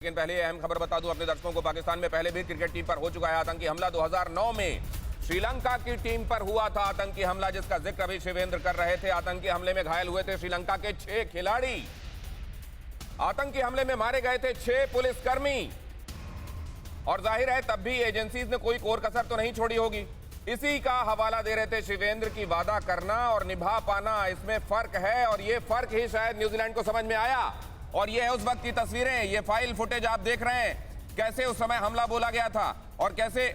लेकिन पहले अहम खबर बता दूं अपने दर्शकों को। पाकिस्तान में पहले भी क्रिकेट टीम पर हो चुका है आतंकी हमला। 2009 में श्रीलंका की टीम पर हुआ था आतंकी हमला, जिसका जिक्र अभी शिवेंद्र कर रहे थे। आतंकी हमले में घायल हुए थे श्रीलंका के 6 खिलाड़ी। आतंकी हमले में मारे गए थे 6 पुलिसकर्मी। और जाहिर है तब भी एजेंसीज ने कोई कोर कसर तो नहीं छोड़ी होगी। इसी का हवाला दे रहे थे शिवेंद्र की वादा करना और निभा पाना, इसमें फर्क है। और ये फर्क ही शायद न्यूजीलैंड को समझ में आया। और ये है उस वक्त की तस्वीरें, ये फाइल फुटेज आप देख रहे हैं, कैसे उस समय हमला बोला गया था और कैसे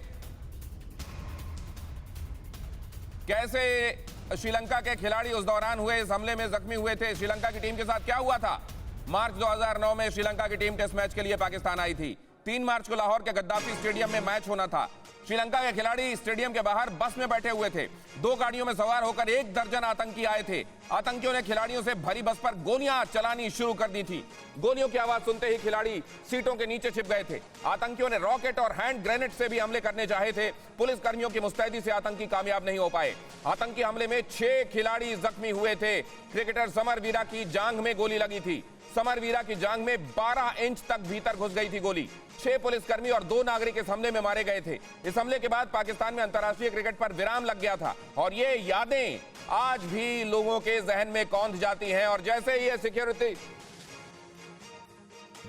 श्रीलंका के खिलाड़ी उस दौरान हुए इस हमले में जख्मी हुए थे। श्रीलंका की टीम के साथ क्या हुआ था? मार्च 2009 में श्रीलंका की टीम टेस्ट मैच के लिए पाकिस्तान आई थी। 3 मार्च को लाहौर के गद्दाफी स्टेडियम में मैच होना था। श्रीलंका के खिलाड़ी स्टेडियम के बाहर बस में बैठे हुए थे। 2 गाड़ियों में सवार होकर 1 दर्जन आतंकी आए थे। आतंकियों ने खिलाड़ियों से भरी बस पर गोलियां चलानी शुरू कर दी थी। गोलियों की आवाज सुनते ही खिलाड़ी सीटों के नीचे छिप गए थे। आतंकियों ने रॉकेट और हैंड ग्रेनेड से भी हमले करने चाहे थे। पुलिसकर्मियों की मुस्तैदी से आतंकी कामयाब नहीं हो पाए। आतंकी हमले में 6 खिलाड़ी जख्मी हुए थे। क्रिकेटर समर वीरा की जांघ में गोली लगी थी। समर वीरा की जांघ में 12 इंच तक भीतर घुस गई थी गोली। 6 पुलिसकर्मी और 2 नागरिक इस हमले में मारे गए थे। इस हमले के बाद पाकिस्तान में अंतर्राष्ट्रीय क्रिकेट पर विराम लग गया था और ये यादें आज भी लोगों के जहन में कौंध जाती हैं। और जैसे ही ये सिक्योरिटी,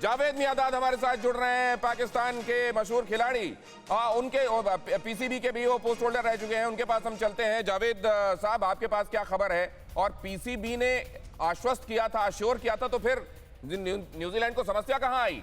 जावेद मियादाद हमारे साथ जुड़ रहे हैं, पाकिस्तान के मशहूर खिलाड़ी, उनके पीसीबी के भी वो पोस्ट होल्डर रह चुके हैं, उनके पास हम चलते हैं। जावेद साहब, आपके पास क्या खबर है? और पीसीबी ने आश्वस्त किया था, अश्योर किया था, तो फिर न्यूजीलैंड को समस्या कहां आई?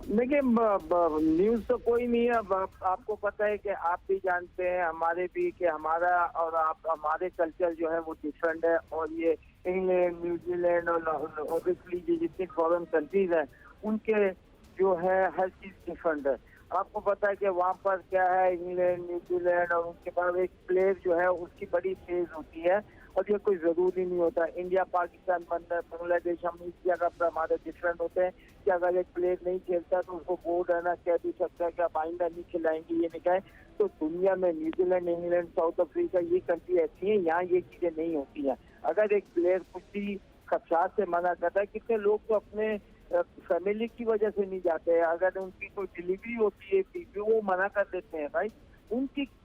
देखिए, न्यूज तो कोई नहीं है। आपको पता है कि आप भी जानते हैं, हमारे भी, कि हमारा और हमारे कल्चर जो है वो डिफरेंट है। और ये इंग्लैंड, न्यूजीलैंड और ऑब्वियसली जितनी फॉरेन कंट्रीज हैं उनके जो है हर चीज डिफरेंट है। आपको पता है कि वहाँ पर क्या है, इंग्लैंड, न्यूजीलैंड और उसके बाद एक प्लेयर जो है उसकी बड़ी फेज होती है और ये कोई जरूरी नहीं होता। इंडिया, पाकिस्तान, बांग्लादेश, हम इस जगह पर हमारे डिफरेंट होते हैं कि अगर एक प्लेयर नहीं खेलता तो उसको बोर्ड है ना कह भी सकता है कि आप आइंदा नहीं खिलाएंगे, ये नहीं कहें। तो दुनिया में न्यूजीलैंड, इंग्लैंड, साउथ अफ्रीका, ये कंट्री ऐसी है, यहाँ ये चीजें नहीं होती हैं। अगर एक प्लेयर कुछ भी खदशात से मना करता है, कितने लोग तो अपने फैमिली की वजह से नहीं जाते हैं, अगर उनकी कोई डिलीवरी होती है वो मना कर देते हैं भाई।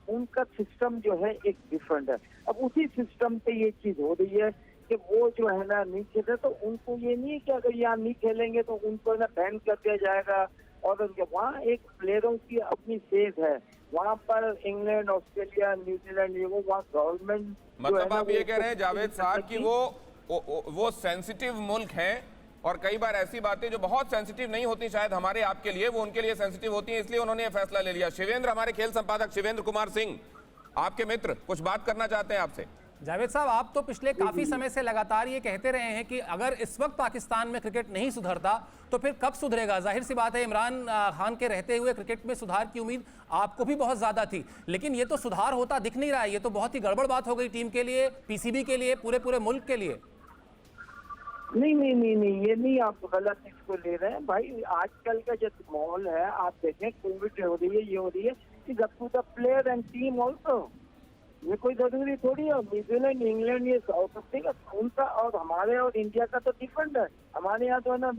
उनका सिस्टम जो है एक डिफरेंट है। अब उसी सिस्टम पे ये चीज हो रही है कि वो जो है ना नहीं खेलते, तो उनको ये नहीं है कि अगर यहाँ नहीं खेलेंगे तो उनको ना बैन कर दिया जाएगा। और वहाँ एक प्लेयरों की अपनी फेज है। वहाँ पर इंग्लैंड, ऑस्ट्रेलिया, न्यूजीलैंड, वो वहाँ गवर्नमेंट, मतलब आप ये कह रहे हैं जावेद साहब कि वो सेंसिटिव मुल्क है और कई बार ऐसी बातें जो बहुत सेंसिटिव नहीं होती शायद हमारे आपके लिए, वो उनके लिए सेंसिटिव होती हैं, इसलिए उन्होंने ये फैसला ले लिया। शिवेंद्र, हमारे खेल संपादक शिवेंद्र कुमार सिंह, आपके मित्र, कुछ बात करना चाहते हैं आपसे। जावेद साहब, आप तो पिछले काफी समय से लगातार ये कहते रहे हैं कि अगर इस वक्त पाकिस्तान में क्रिकेट नहीं सुधरता तो फिर कब सुधरेगा? जाहिर सी बात है, इमरान खान के रहते हुए क्रिकेट में सुधार की उम्मीद आपको भी बहुत ज्यादा थी, लेकिन ये तो सुधार होता दिख नहीं रहा है। ये तो बहुत ही गड़बड़ बात हो गई टीम के लिए, पीसीबी के लिए, पूरे मुल्क के लिए। नहीं, ये नहीं, आप गलत इसको ले रहे हैं भाई। आजकल का जो माहौल है, आप देखें, कोविड हो रही है, ये हो रही है कि जब to the player and team also, ये कोई जरूरी थोड़ी है। न्यूजीलैंड, इंग्लैंड, ये साउथ अफ्रीका, उनका और हमारे और इंडिया का तो डिफरेंट है। हमारे यहाँ तो है ना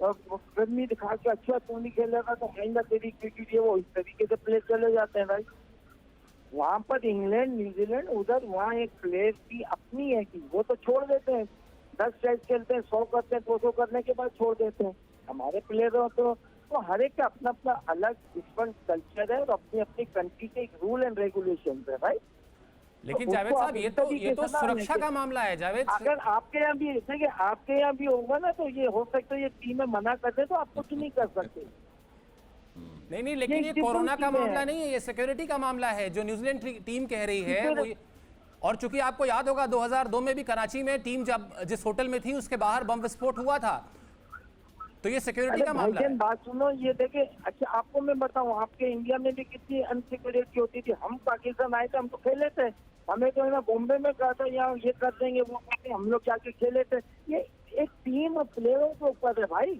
गर्मी दिखा के अच्छा तू नहीं खेलेगा तो आएंगा तेरी क्रिकेट, ये वो इस तरीके से प्लेयर चले जाते हैं भाई। वहाँ पर इंग्लैंड, न्यूजीलैंड, उधर वहाँ एक प्लेयर की अपनी है कि वो तो छोड़ देते हैं, 10 टेस्ट खेलते हैं, 100 करते हैं, 200 करने के बाद छोड़ देते हैं। हमारे प्लेयरों तो हर एक का अपना अपना अलग डिफरेंट कल्चर है और अपनी अपनी कंट्री के रूल एंड रेगुलेशन है भाई। लेकिन जावेद साहब, ये तो सुरक्षा का मामला है जावेद। अगर आपके यहाँ भी ऐसे कि आपके यहाँ भी होगा ना तो ये हो सकता है ये टीमें मना कर दे तो आप कुछ नहीं कर सकते। नहीं, लेकिन ये कोरोना का मामला नहीं है, ये सिक्योरिटी का मामला है जो न्यूजीलैंड टीम कह रही है। और चूंकि आपको याद होगा 2002 में भी कराची में टीम जब जिस होटल में थी उसके बाहर बम विस्फोट हुआ था, तो ये सिक्योरिटी का मामला है। बात सुनो, ये देखे, अच्छा आपको मैं बताऊं, आपके इंडिया में भी कितनी अनसिक्योरिटी होती थी। हम पाकिस्तान आए थे, हम तो खेले थे, हमें तो है ना बॉम्बे में कहा था यहाँ ये कर देंगे, वो करते, हम लोग जाके खेले थे। ये एक टीम प्लेयरों के ऊपर है भाई,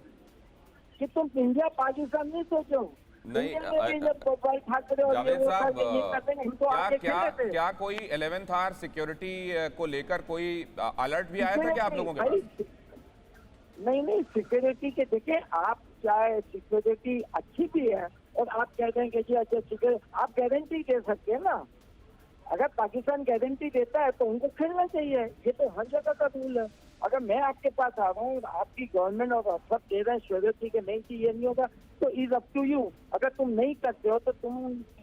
कि तुम इंडिया पाकिस्तान नहीं सोचो। नहीं जावेद साहब, क्या कोई 11th आवर सिक्योरिटी को लेकर कोई अलर्ट भी आया था क्या आप लोगों के पास? नहीं सिक्योरिटी के देखिए, आप चाहे सिक्योरिटी अच्छी भी है और आप कह रहे हैं कि जी अच्छा सिक्योरिटी, आप गारंटी दे सकते हैं ना। अगर पाकिस्तान गारंटी देता है तो उनको खेलना चाहिए, ये तो हर जगह का रूल है। अगर मैं आपके पास आ रहा हूँ, आपकी गवर्नमेंट और सब दे रहे हैं श्योरिटी के नहीं कि ये नहीं होगा, तो इज अप टू यू। अगर तुम नहीं करते हो तो तुम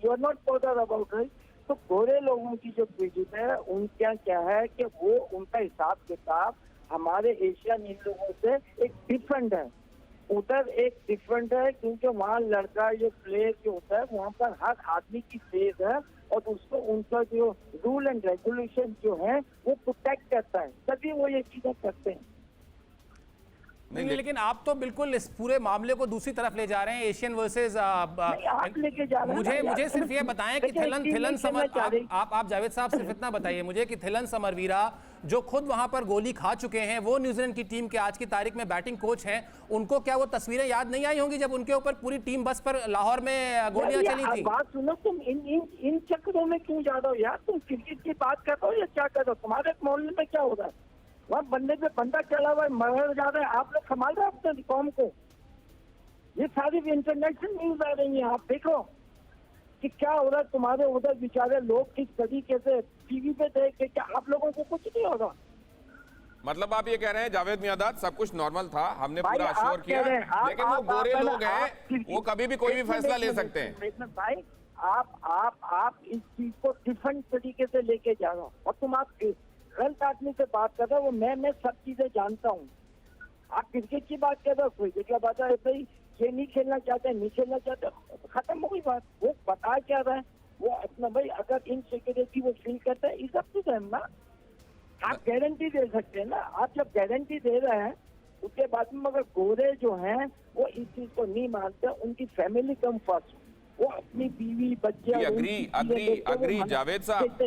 you are not bother about it. तो गोरे लोगों की जो क्रिकेट है उनका क्या है कि वो उनका हिसाब किताब हमारे एशियन इन लोगों से एक डिफरेंट है, उधर एक डिफरेंट है, क्योंकि वहाँ लड़का जो प्लेयर जो होता है वहाँ पर हर आदमी की फेज है और उसको उनका जो रूल एंड रेगुलेशन जो है वो प्रोटेक्ट करता है, तभी वो ये चीजें करते हैं। नहीं, लेकिन आप तो बिल्कुल इस पूरे मामले को दूसरी तरफ ले जा रहे हैं, एशियन वर्सेस आप लेके जा रहे हैं। मुझे सिर्फ ये बताएं कि थिलन समर, आप जावेद साहब सिर्फ इतना बताइए मुझे कि थिलन समरवीरा जो खुद वहां पर गोली खा चुके हैं, वो न्यूजीलैंड की टीम के आज की तारीख में बैटिंग कोच हैं, उनको क्या वो तस्वीरें याद नहीं आई होंगी जब उनके ऊपर पूरी टीम बस पर लाहौर में गोलियां चली थी? बात सुनो, तुम इन चक्करों में क्यों जा रहे हो यार? तुम क्रिकेट की बात कर रहे हो या क्या कर रहे हो? तुम्हारे मोहल्ले में क्या हो रहा है? वहाँ बंदे पे बंदा चला हुआ है, मर जा रहा है, आप लोग संभाल रहे हो अपने कौम को। ये सारी इंटरनेशनल न्यूज आ रही है, आप देखो कि क्या हो रहा है तुम्हारे उधर। बेचारे लोग किस तरीके से टीवी पे देख के, क्या आप लोगों को कुछ नहीं होगा? मतलब आप ये कह रहे हैं जावेद मियांदाद सब कुछ नॉर्मल था, हमने पूरा आप अश्योर किया, कह रहे हैं, लेकिन वो गोरे लोग हैं, वो कभी भी कोई भी फैसला ले सकते हैं। भाई आप इस चीज को डिफरेंट तरीके से लेके जा रहे हो और तुम आप गलत आदमी से बात कर रहे हो। मैं सब चीजें जानता हूँ। आप क्रिकेट की बात कर रहे हो, क्रिकेट का बात है भाई, ये नहीं खेलना चाहते, नहीं खेलना चाहते, खत्म हो गई बात। वो बता क्या रहा है वो अपना, भाई अगर इनसिक्योरिटी वो फील करता है इज अप टू देम ना। आप गारंटी दे सकते हैं ना, आप जब गारंटी दे रहे हैं उसके बाद में मगर गोरे जो हैं वो इस चीज को नहीं मानते, उनकी फैमिली कम फर्स्ट, वो अपनी बीवी बच्चे अग्री जावेद साहब,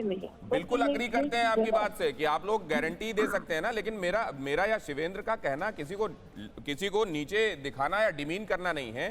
बिल्कुल अग्री करते हैं आपकी बात से कि आप लोग गारंटी दे सकते हैं ना, लेकिन मेरा या शिवेंद्र का कहना किसी को नीचे दिखाना या डिमीन करना नहीं है,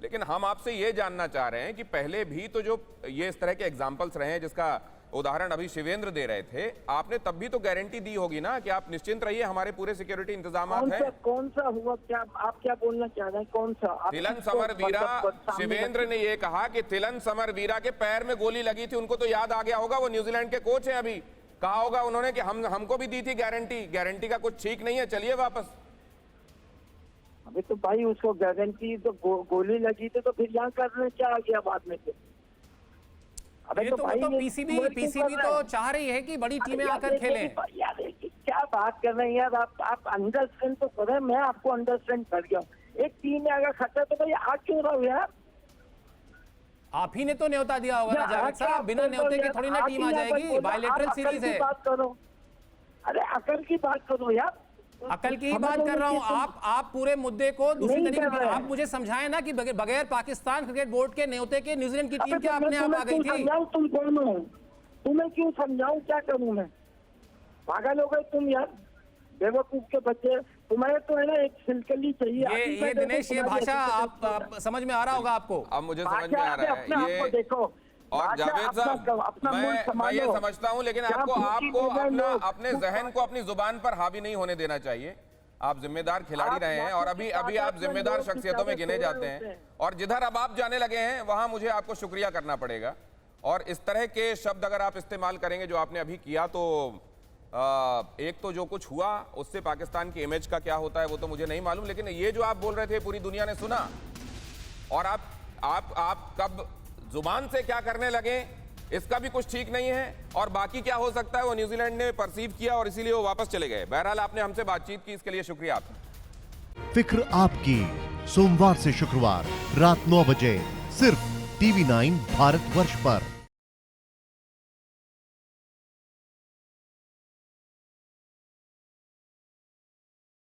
लेकिन हम आपसे ये जानना चाह रहे हैं कि पहले भी तो जो ये इस तरह के एग्जाम्पल्स रहे हैं, जिसका उदाहरण अभी शिवेंद्र दे रहे थे, आपने तब भी तो गारंटी दी होगी ना कि आप निश्चिंत रहिए, हमारे पूरे सिक्योरिटी इंतजाम है। कौन सा हुआ? क्या आप क्या बोलना चाह रहे हैं? कौन सा? थिलन समरवीरा, शिवेंद्र ने ये कहा कि थिलन समरवीरा के पैर में गोली लगी थी, उनको तो याद आ गया होगा, वो न्यूजीलैंड के कोच हैं, अभी कहा होगा उन्होंने कि हमको भी दी थी गारंटी का कुछ ठीक नहीं है, चलिए वापस। अभी तो भाई उसको गारंटी तो गोली लगी थी, तो फिर यहाँ करने क्या आ गया बाद में? ये तो पीसीबी तो चाह रही है कि बड़ी टीमें आकर खेलें। यार क्या बात कर रहे हैं यार, आप अंडरस्टैंड तो करें। मैं आपको अंडरस्टैंड कर गया। एक टीम में अगर खतरा तो भाई आ क्यों रहा हूँ यार? आप ही ने तो न्योता दिया होगा ना जावेद साहब, बिना न्योते के थोड़ी ना टीम आ जाएगी, बायलैटरल सीरीज है। बात करो, अरे अकल की बात करो यार। अकल की ही बात कर रहा हूं। आप पूरे मुद्दे को दूसरी तरीके से आप मुझे समझाएं ना कि बगैर पाकिस्तान क्रिकेट बोर्ड के न्योते के न्यूजीलैंड की टीम क्या अपने आप आ गई थी? तुम कौन हो? तुम्हें क्यों समझाऊं? क्या करूं मैं? पागल हो गए तुम यार, बेवकूफ के बच्चे। तुम्हारे तो है ना एक सिलकली चाहिए। ये दिनेश, ये भाषा आप समझ में आ रहा होगा आपको? अब मुझे समझ में आ रहा है ये। देखो और जावेद साहब, मैं ये समझता हूं, लेकिन आपको अपने जहन को अपनी जुबान पर हावी नहीं होने देना चाहिए। आप जिम्मेदार खिलाड़ी रहे हैं और अभी आप जिम्मेदार शख्सियतों में गिने जाते हैं, और जिधर अब आप जाने लगे हैं वहां मुझे आपको शुक्रिया करना पड़ेगा। और इस तरह के शब्द अगर आप इस्तेमाल करेंगे जो आपने अभी किया, तो एक तो जो कुछ हुआ उससे पाकिस्तान की इमेज का क्या होता है वो तो मुझे नहीं मालूम, लेकिन ये जो आप बोल रहे थे पूरी दुनिया ने सुना, और आप कब जुबान से क्या करने लगे इसका भी कुछ ठीक नहीं है, और बाकी क्या हो सकता है वो न्यूजीलैंड ने परसीव किया और इसीलिए वो वापस चले गए। बहरहाल आपने हमसे बातचीत की, इसके लिए शुक्रिया आपका। फिक्र आपकी, सोमवार से शुक्रवार रात 9 बजे सिर्फ TV9 भारतवर्ष पर।